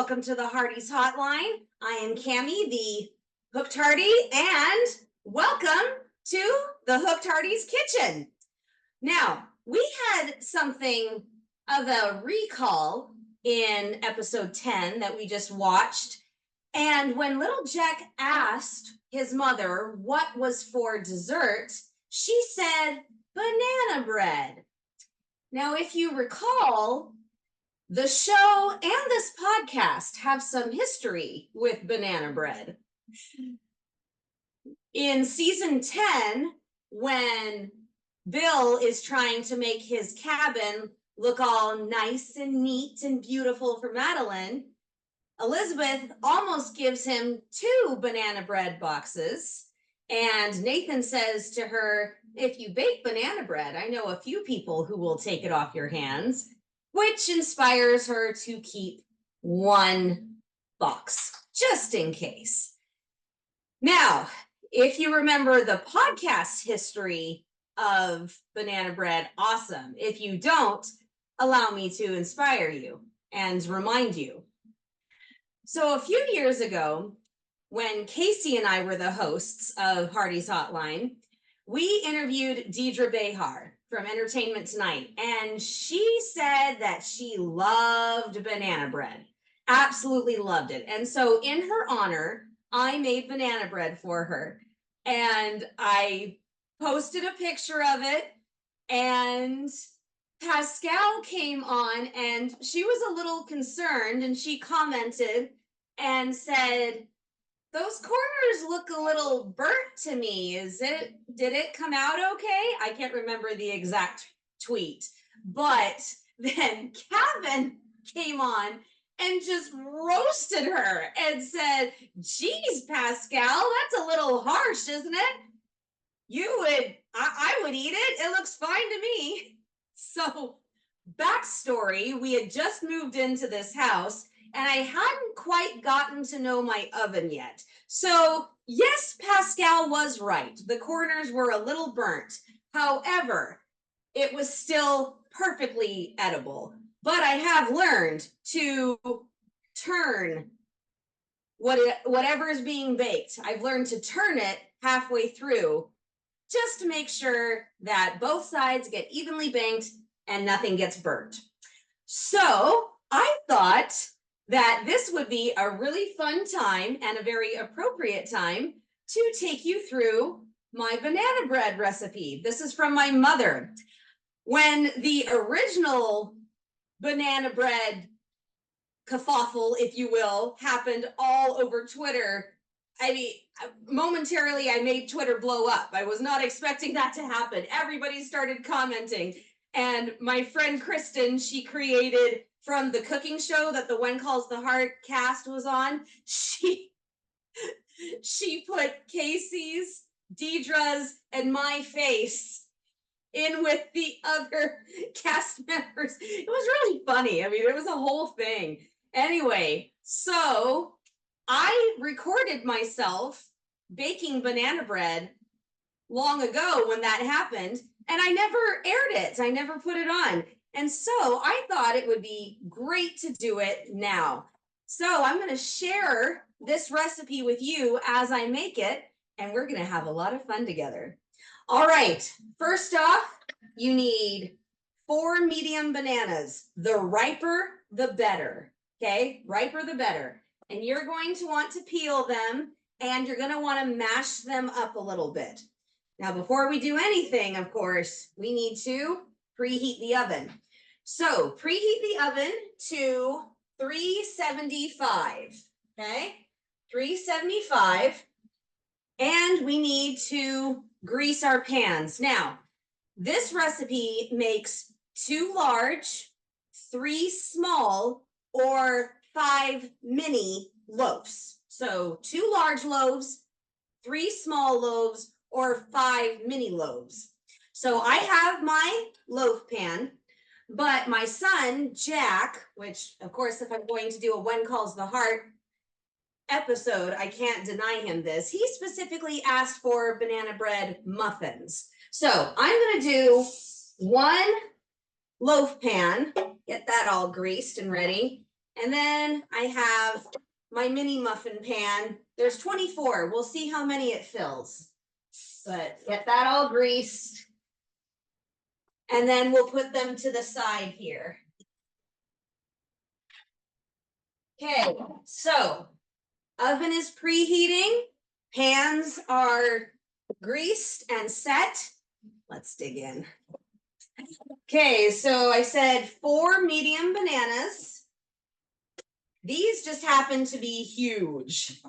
welcome to the Hearties hotline. I am Cammie, the Hooked Heartie, and welcome to the Hooked Hearties kitchen. Now, we had something of a recall in episode 10 that we just watched. And when little Jack asked his mother what was for dessert, she said banana bread. Now, if you recall, the show and this podcast have some history with banana bread. In season 10, when Bill is trying to make his cabin look all nice and neat and beautiful for Madeline, Elizabeth almost gives him 2 banana bread boxes. And Nathan says to her, if you bake banana bread, I know a few people who will take it off your hands, which inspires her to keep 1 box, just in case. Now, if you remember the podcast history of banana bread, awesome. If you don't, allow me to inspire you and remind you. So a few years ago, when Casey and I were the hosts of Hearties Hotline, we interviewed Deidre Behar from Entertainment Tonight, and she said that she loved banana bread, absolutely loved it. And so in her honor, I made banana bread for her, and I posted a picture of it, and Pascal came on, and she was a little concerned, and she commented and said, those corners look a little burnt to me. Did it come out okay? I can't remember the exact tweet, but then Kevin came on and just roasted her and said, geez, Pascal, that's a little harsh, isn't it? I would eat it. It looks fine to me. So backstory, we had just moved into this house and I hadn't quite gotten to know my oven yet. So yes, Pascal was right. The corners were a little burnt. However, it was still perfectly edible. But I have learned to turn whatever is being baked. I've learned to turn it halfway through just to make sure that both sides get evenly baked and nothing gets burnt. So I thought that this would be a really fun time and a very appropriate time to take you through my banana bread recipe. This is from my mother. When the original banana bread kerfuffle, if you will, happened all over Twitter, I mean, momentarily I made Twitter blow up. I was not expecting that to happen. Everybody started commenting. And my friend Kristen, she created from the cooking show that the When Calls the Heart cast was on, she put Casey's, Deidre's, and my face in with the other cast members. It was really funny. I mean, it was a whole thing. Anyway, so I recorded myself baking banana bread long ago when that happened, and I never aired it. I never put it on. And so I thought it would be great to do it now. So I'm going to share this recipe with you as I make it, and we're going to have a lot of fun together. All right, first off, you need 4 medium bananas. The riper, the better. Okay, riper, the better. And you're going to want to peel them, and you're going to want to mash them up a little bit. Now, before we do anything, of course, we need to preheat the oven. So preheat the oven to 375, okay? 375. And we need to grease our pans. Now, this recipe makes 2 large, 3 small, or 5 mini loaves. So 2 large loaves, 3 small loaves, or 5 mini loaves. So I have my loaf pan, but my son, Jack, which of course, if I'm going to do a When Calls the Heart episode, I can't deny him this. He specifically asked for banana bread muffins. So I'm going to do 1 loaf pan, get that all greased and ready. And then I have my mini muffin pan. There's 24. We'll see how many it fills. But get that all greased. And then we'll put them to the side here. Okay, so oven is preheating. Pans are greased and set. Let's dig in. Okay, so I said 4 medium bananas. These just happen to be huge.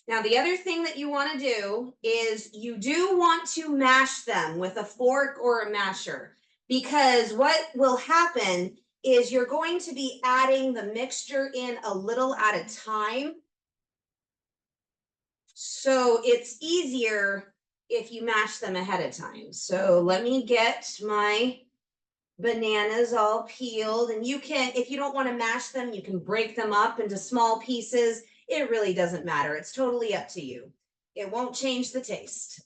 Now, the other thing that you want to do is you do want to mash them with a fork or a masher, because what will happen is you're going to be adding the mixture in a little at a time. So it's easier if you mash them ahead of time. So let me get my bananas all peeled, and you can, if you don't want to mash them, you can break them up into small pieces. It really doesn't matter. It's totally up to you. It won't change the taste.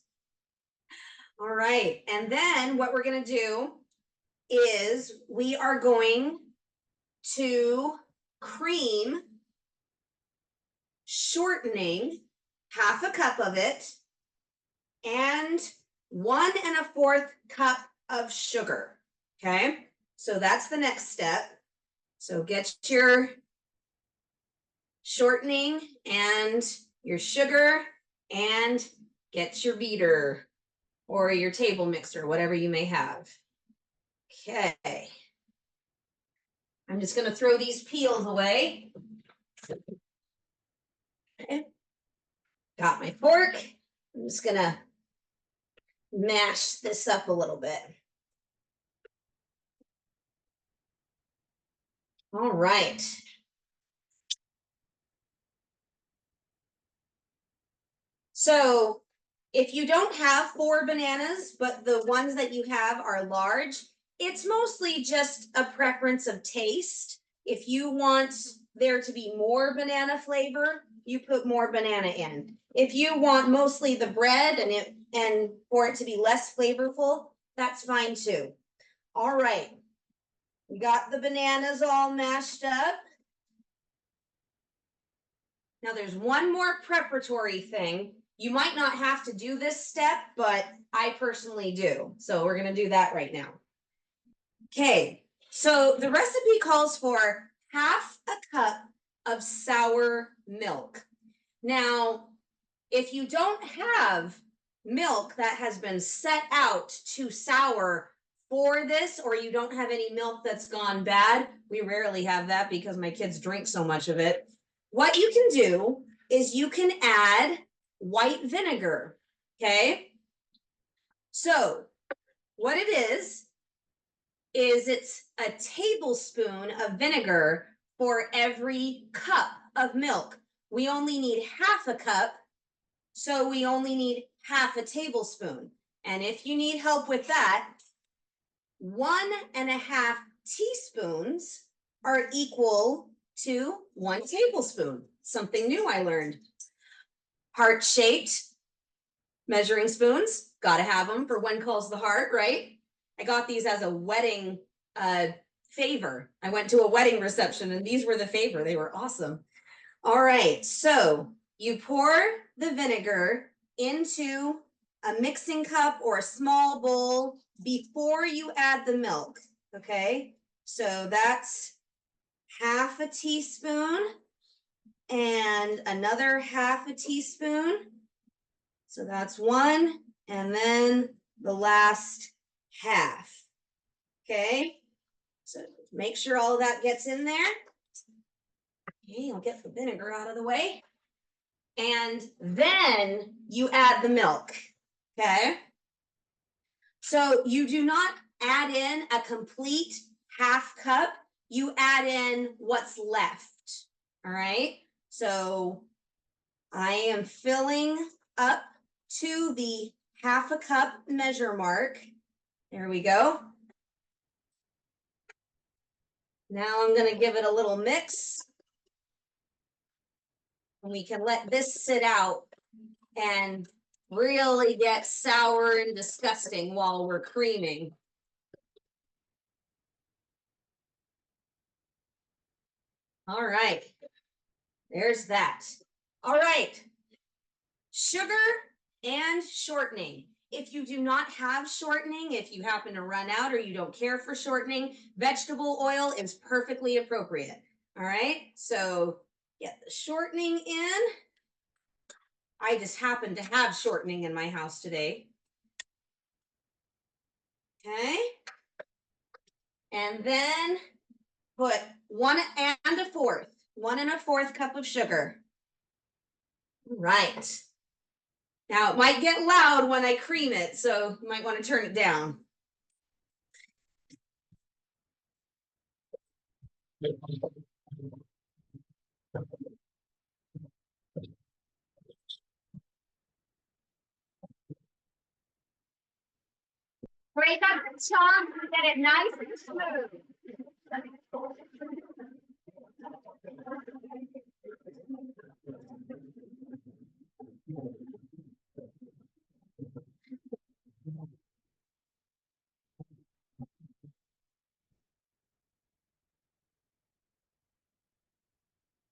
All right, and then what we're going to do is we are going to cream, shortening 1/2 cup of it, and 1 1/4 cup of sugar. Okay, so that's the next step. So get your shortening and your sugar, and get your beater or your table mixer, whatever you may have. Okay. I'm just going to throw these peels away. Okay. Got my fork. I'm just going to mash this up a little bit. All right. So if you don't have 4 bananas, but the ones that you have are large, it's mostly just a preference of taste. If you want there to be more banana flavor, you put more banana in. If you want mostly the bread and for it to be less flavorful, that's fine too. All right. We got the bananas all mashed up. Now there's one more preparatory thing. You might not have to do this step, but I personally do. So we're going to do that right now. Okay, so the recipe calls for 1/2 cup of sour milk. Now, if you don't have milk that has been set out to sour for this, or you don't have any milk that's gone bad, we rarely have that because my kids drink so much of it. What you can do is you can add white vinegar, okay? So what it is it's a tablespoon of vinegar for every cup of milk. We only need 1/2 cup, so we only need 1/2 tablespoon. And if you need help with that, 1 1/2 teaspoons are equal to 1 tablespoon. Something new I learned. Heart-shaped measuring spoons, gotta have them for when calls the heart, right? I got these as a wedding favor. I went to a wedding reception and these were the favor. They were awesome. All right, so you pour the vinegar into a mixing cup or a small bowl before you add the milk, okay? So that's 1/2 teaspoon and another 1/2 teaspoon. So that's 1, and then the last 1/2. Okay, so make sure all of that gets in there. Okay, I'll get the vinegar out of the way. And then you add the milk. Okay, so you do not add in a complete 1/2 cup, you add in what's left. All right, so I am filling up to the 1/2 cup measure mark. There we go. Now I'm going to give it a little mix. And we can let this sit out and really get sour and disgusting while we're creaming. All right. There's that. All right. Sugar and shortening. If you do not have shortening, if you happen to run out or you don't care for shortening, vegetable oil is perfectly appropriate. All right. So get the shortening in. I just happen to have shortening in my house today. Okay. And then put 1 1.25 cup of sugar. All right. Now it might get loud when I cream it, so you might want to turn it down. Break up the chunks and get it nice and smooth.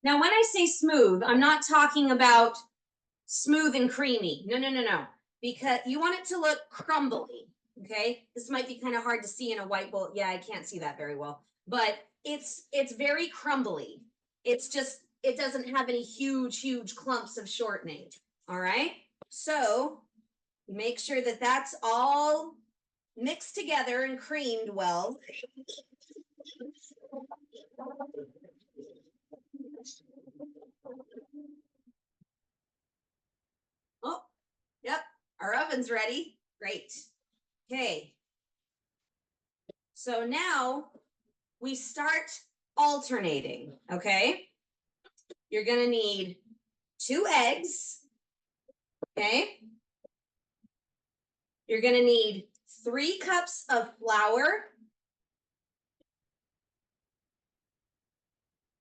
Now, when I say smooth, I'm not talking about smooth and creamy. No. Because you want it to look crumbly. Okay. This might be kind of hard to see in a white bowl. Yeah, I can't see that very well, but it's very crumbly. It's just, it doesn't have any huge clumps of shortening. All right. So make sure that that's all mixed together and creamed well. Oh, yep. Our oven's ready. Great. Okay. So now we start alternating. Okay. You're going to need 2 eggs. Okay. You're going to need 3 cups of flour.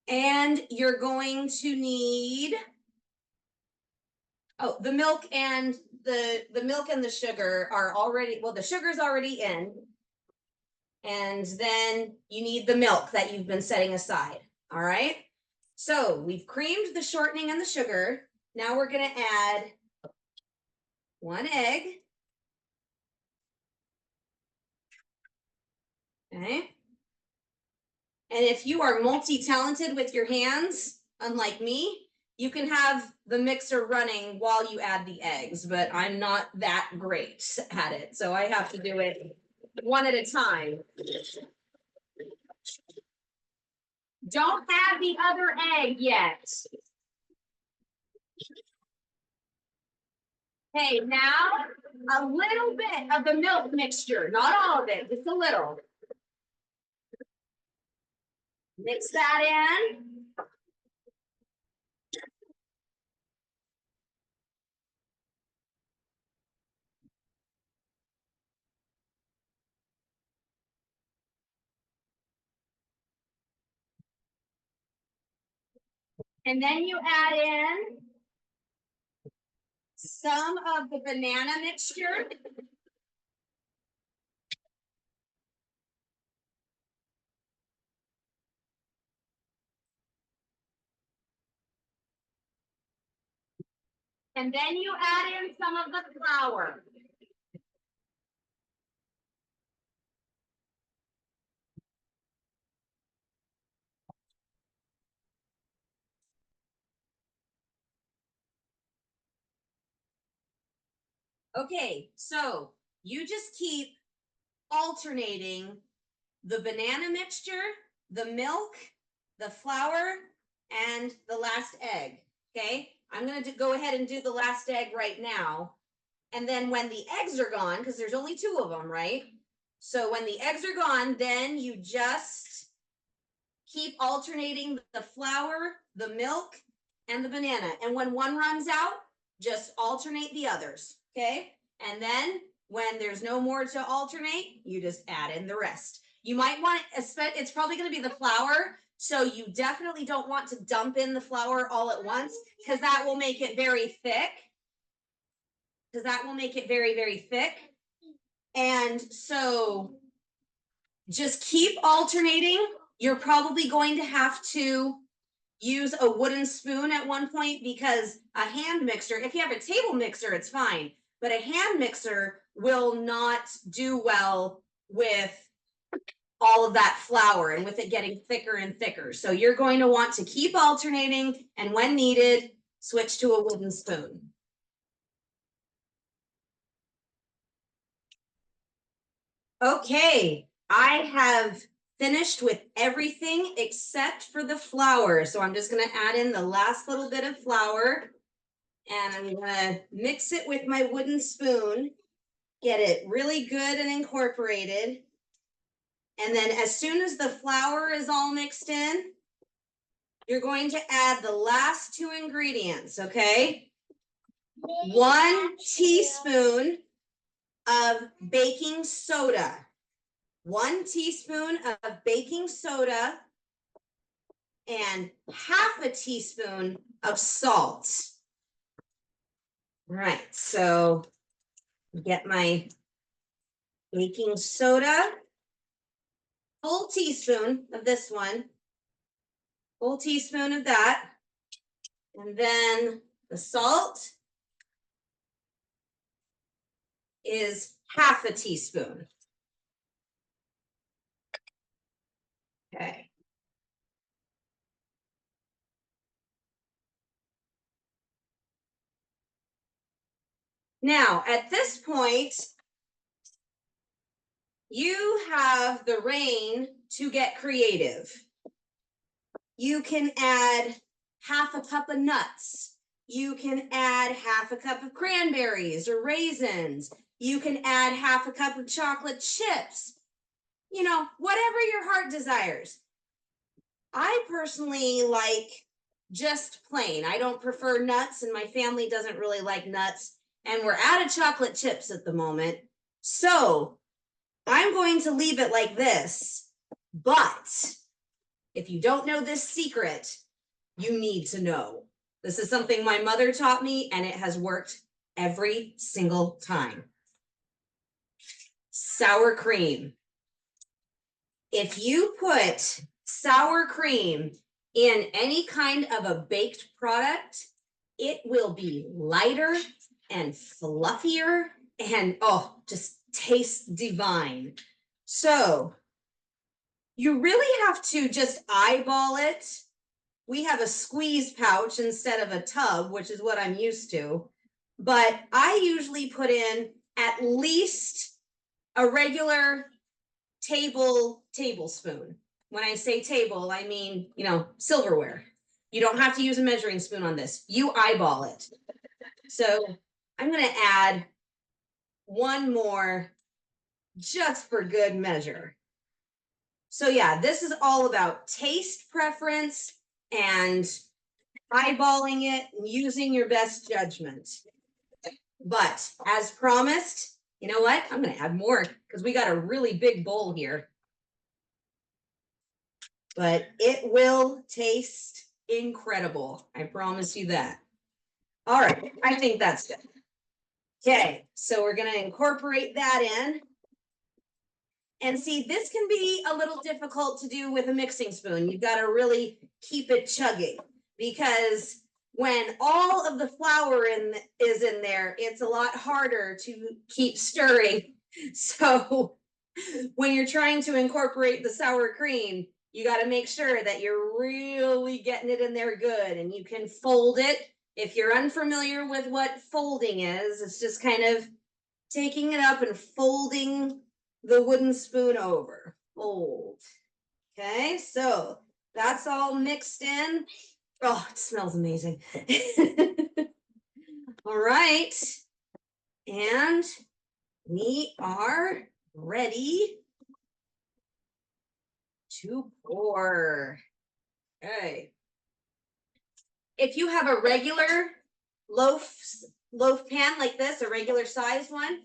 And you're going to need, oh, the milk and the sugar are already, well, the sugar's already in. And then you need the milk that you've been setting aside. All right. So we've creamed the shortening and the sugar. Now we're going to add 1 egg. Okay. And if you are multi-talented with your hands, unlike me, you can have the mixer running while you add the eggs, but I'm not that great at it. So I have to do it one at a time. Don't add the other egg yet. Okay, now a little bit of the milk mixture, not all of it, just a little. Mix that in. And then you add in some of the banana mixture. And then you add in some of the flour. Okay, so you just keep alternating the banana mixture, the milk, the flour, and the last egg. Okay, I'm going to go ahead and do the last egg right now. And then when the eggs are gone, because there's only 2 of them, right? So when the eggs are gone, then you just keep alternating the flour, the milk, and the banana. And when one runs out, just alternate the others. Okay. And then when there's no more to alternate, you just add in the rest. You might want, it's probably going to be the flour. So you definitely don't want to dump in the flour all at once because that will make it very thick. Very thick. And so just keep alternating. You're probably going to have to use a wooden spoon at one point, because a hand mixer, if you have a table mixer, it's fine, but a hand mixer will not do well with all of that flour and with it getting thicker and thicker. So you're going to want to keep alternating, and when needed, switch to a wooden spoon. Okay, I have finished with everything except for the flour. So I'm just going to add in the last little bit of flour, and I'm going to mix it with my wooden spoon, get it really good and incorporated. And then as soon as the flour is all mixed in, you're going to add the last two ingredients, okay? 1 teaspoon of baking soda. 1 teaspoon of baking soda and half a teaspoon of salt. All right, so get my baking soda, full teaspoon of this one, full teaspoon of that, and then the salt is half a teaspoon. Okay. Now, at this point, you have the reign to get creative. You can add half a cup of nuts. You can add half a cup of cranberries or raisins. You can add half a cup of chocolate chips. You know, whatever your heart desires. I personally like just plain. I don't prefer nuts, and my family doesn't really like nuts. And we're out of chocolate chips at the moment. So I'm going to leave it like this. But if you don't know this secret, you need to know. This is something my mother taught me, and it has worked every single time. Sour cream. If you put sour cream in any kind of a baked product, it will be lighter and fluffier and just tastes divine. So you really have to just eyeball it. We have a squeeze pouch instead of a tub, which is what I'm used to. But I usually put in at least a regular tablespoon. When I say table, I mean, silverware. You don't have to use a measuring spoon on this. You eyeball it. So I'm going to add one more just for good measure. So yeah, this is all about taste preference and eyeballing it and using your best judgment. But as promised, you know what? I'm going to add more because we got a really big bowl here. But it will taste incredible. I promise you that. All right, I think that's good. Okay, so we're going to incorporate that in. And see, this can be a little difficult to do with a mixing spoon. You've got to really keep it chugging, because when all of the flour is in there, it's a lot harder to keep stirring. So when you're trying to incorporate the sour cream, you got to make sure that you're really getting it in there good, and you can fold it. If you're unfamiliar with what folding is, it's just kind of taking it up and folding the wooden spoon over. Fold. Okay, so that's all mixed in. Oh, it smells amazing. All right, and we are ready to pour. Okay. If you have a regular loaf pan like this, a regular sized one,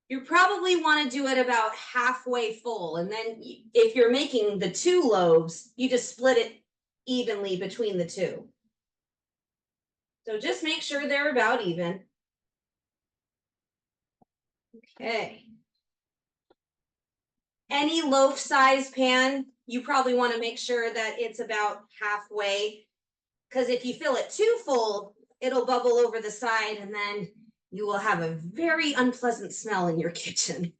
you probably want to do it about halfway full. And then if you're making the 2 loaves, you just split it evenly between the 2. So just make sure they're about even. Okay. Any loaf size pan you probably want to make sure that it's about halfway, because if you fill it too full, it'll bubble over the side and then you will have a very unpleasant smell in your kitchen.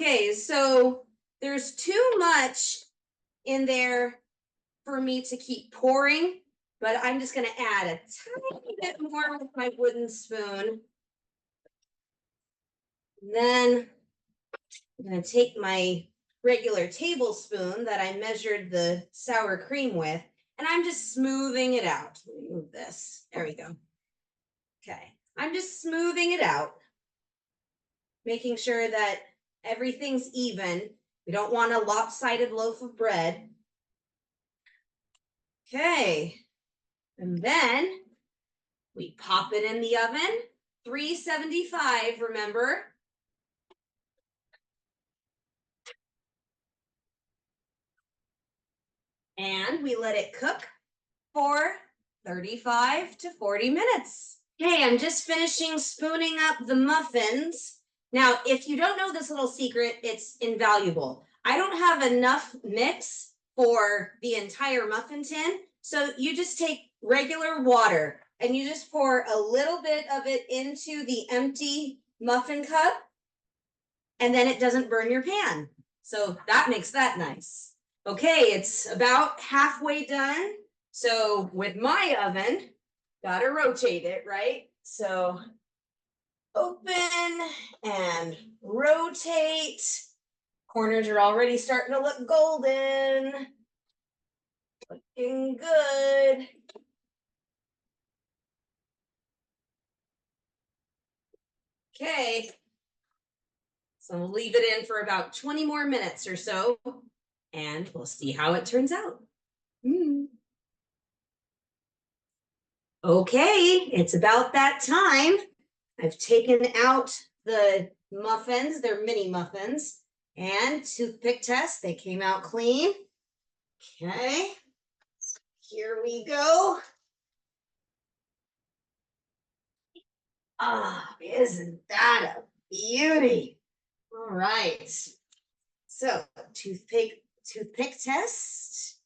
Okay, so there's too much in there for me to keep pouring, but I'm just gonna add a tiny bit more with my wooden spoon. Then I'm gonna take my regular tablespoon that I measured the sour cream with, and I'm just smoothing it out. Let me move this. There we go. Okay, I'm just smoothing it out, making sure that everything's even. We don't want a lopsided loaf of bread. Okay, and then we pop it in the oven, 375, remember? And we let it cook for 35 to 40 minutes. Okay, I'm just finishing spooning up the muffins. Now, if you don't know this little secret, it's invaluable. I don't have enough mix for the entire muffin tin, so you just take regular water and you just pour a little bit of it into the empty muffin cup, and then it doesn't burn your pan. So that makes that nice. Okay, it's about halfway done. So with my oven, gotta rotate it, right? So open and rotate. Corners are already starting to look golden. Looking good. Okay. So we'll leave it in for about 20 more minutes or so, and we'll see how it turns out. Okay, it's about that time. I've taken out the muffins, they're mini muffins, and toothpick test, they came out clean. Okay, here we go. Ah, isn't that a beauty? All right, so toothpick test.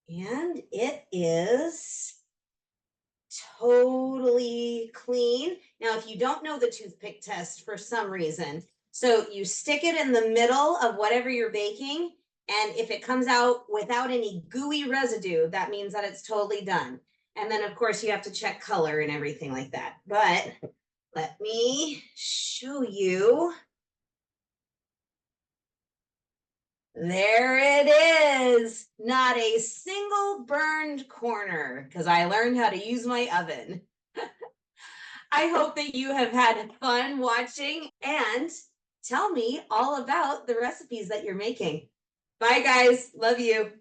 And it is totally clean. Now, if you don't know the toothpick test for some reason, so you stick it in the middle of whatever you're baking, and if it comes out without any gooey residue, that means that it's totally done. And then, of course, you have to check color and everything like that. But let me show you. There it is. Not a single burned corner because I learned how to use my oven. I hope that you have had fun watching and tell me all about the recipes that you're making. Bye, guys. Love you.